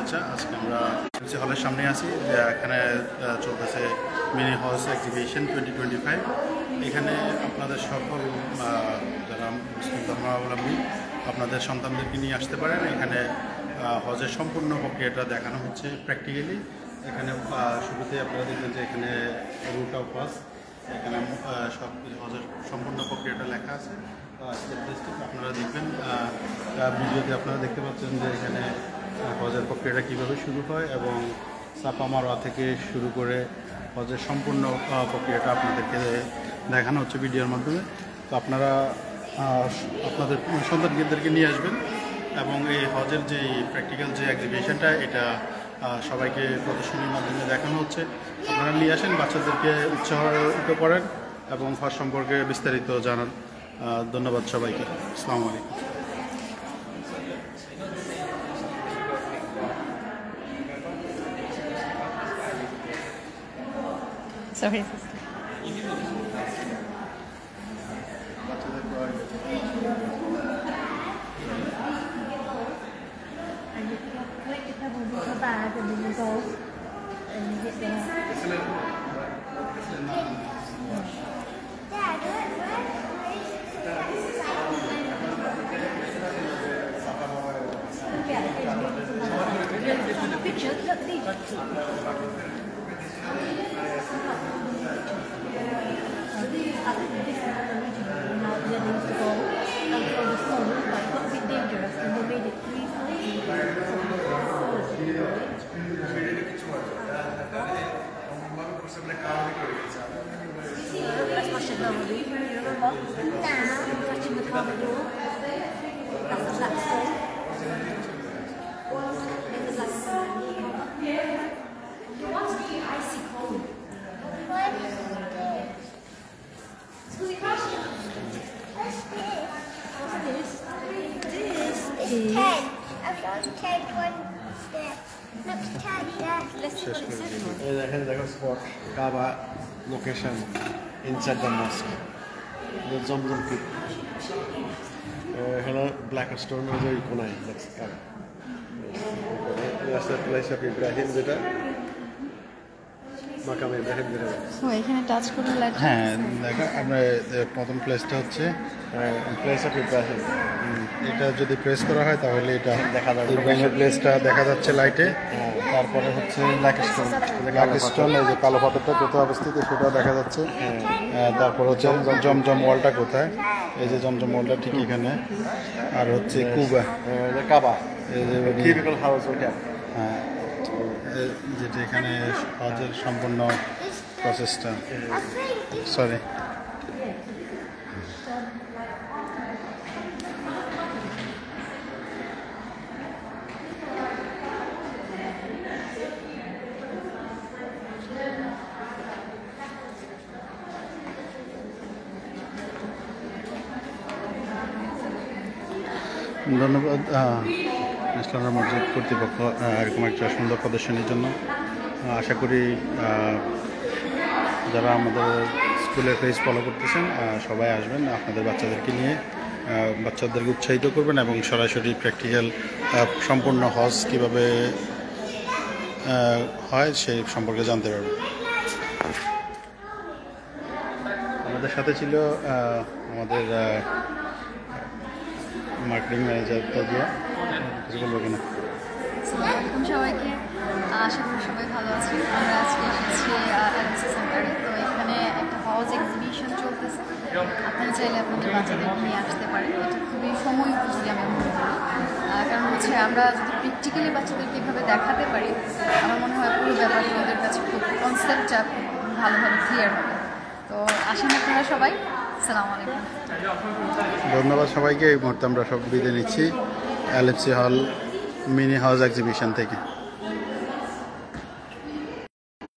আচ্ছা, আজকে আমরা হলের সামনে আছি। এখানে চলতেছে মিনি হজ এক্সিবিশন 2025। এখানে আপনাদের সকল যারা মুসলিম ধর্মাবলম্বী আপনাদের সন্তানদেরকে নিয়ে আসতে পারেন। এখানে হজের সম্পূর্ণ প্রক্রিয়াটা দেখানো হচ্ছে প্র্যাকটিক্যালি। এখানে শুরুতে আপনারা দেখবেন যে এখানে রুট অফ হজ, এখানে সব হজের সম্পূর্ণ প্রক্রিয়াটা লেখা আছে। স্টেপ বাই স্টেপ আপনারা দেখবেন। ভিডিওতে আপনারা দেখতে পাচ্ছেন যে এখানে হজের প্রক্রিয়াটা কীভাবে শুরু হয় এবং সাফা মারওয়া থেকে শুরু করে হজের সম্পূর্ণ প্রক্রিয়াটা আপনাদেরকে দেখানো হচ্ছে ভিডিওর মাধ্যমে। তো আপনারা আপনাদের সন্তানদেরকে নিয়ে আসবেন এবং এই হজের যে প্র্যাকটিক্যাল যে এক্সিবিশনটা এটা সবাইকে প্রদর্শনীর মাধ্যমে দেখানো হচ্ছে। আপনারা নিয়ে আসেন, বাচ্চাদেরকে উৎসাহিত করেন এবং হজ সম্পর্কে বিস্তারিত জানান। ধন্যবাদ সবাইকে। আসসালামু আলাইকুম। Sorry. Let's watch it now, will you? Remember? Now, touching the top door. That's the black stone. There's the black stone. You want to be icy cold. What is this? What's this? This is 10. I've done 10 one step. Next 10 there. Let's see what it says. Here spot Kaaba location inside the mosque. The Zamzam pit. Here black stone is a ikonai. That's Kaaba. That's the place of Ibrahim যেটা মাকাম ইব্রাহিম যেটা। So এখানে touch করে light. হ্যাঁ, দেখো আমরা প্রথম প্লেসটা হচ্ছে প্লেস অফ ইব্রাহিম। এটা যদি প্রেস করা হয় তাহলে এটা দেখা যাবে ইব্রাহিমের প্লেসটা দেখা যাচ্ছে লাইটে। তারপরে হচ্ছে ব্ল্যাক স্টোন, এই যে কালো পাথরটা কোথায় অবস্থিত সেটাও দেখা যাচ্ছে। তারপর হচ্ছে জমজম ওয়ালটা কোথায়, এই যে জমজম ওয়ালটা ঠিক এখানে। আর হচ্ছে কুবা, কাবা, এই যে টিপিক্যাল হাউস ওটা। হ্যাঁ, যেটা এখানে হজের সম্পূর্ণ প্রসেসটা। সরি, ধন্যবাদ ইসলামের মসজিদ কর্তৃপক্ষ এরকম একটা সুন্দর প্রদর্শনীর জন্য। আশা করি যারা আমাদের স্কুলের পেজ ফলো করতেছেন সবাই আসবেন, আপনাদের বাচ্চাদেরকে নিয়ে বাচ্চাদেরকে উৎসাহিত করবেন এবং সরাসরি প্র্যাকটিক্যাল সম্পূর্ণ হজ কীভাবে হয় সেই সম্পর্কে জানতে পারবেন। আমাদের সাথে ছিল আমাদের মার্কেটিং ম্যানেজার তাজিয়া। কিছু বলবো কিনা? আসসালামু সবাইকে, আশা করি সবাই ভালো আছি। আমরা আজকে এসেছি এলএমসি সেন্টারে। তো এখানে একটা হজ এক্সিবিশন চলতেছে। আপনারা চাইলে আপনাদের বাচ্চাদেরকে নিয়ে আসতে পারেন। এটা খুবই সময় উপযোগী আমি মনে করি, কারণ হচ্ছে আমরা যদি প্র্যাকটিক্যালি বাচ্চাদেরকে এভাবে দেখাতে পারি আমার মনে হয় পুরো ব্যাপারটা ওদের কাছে খুব কনসেপ্টটা খুব ভালোভাবে ক্লিয়ার হবে। তো আসেন আপনারা সবাই। আসসালামু আলাইকুম। ধন্যবাদ সবাইকে। এই মুহূর্তে আমরা সব বিদায় নিচ্ছি এলএফসি হল মিনি হাউস এক্সিবিশন থেকে।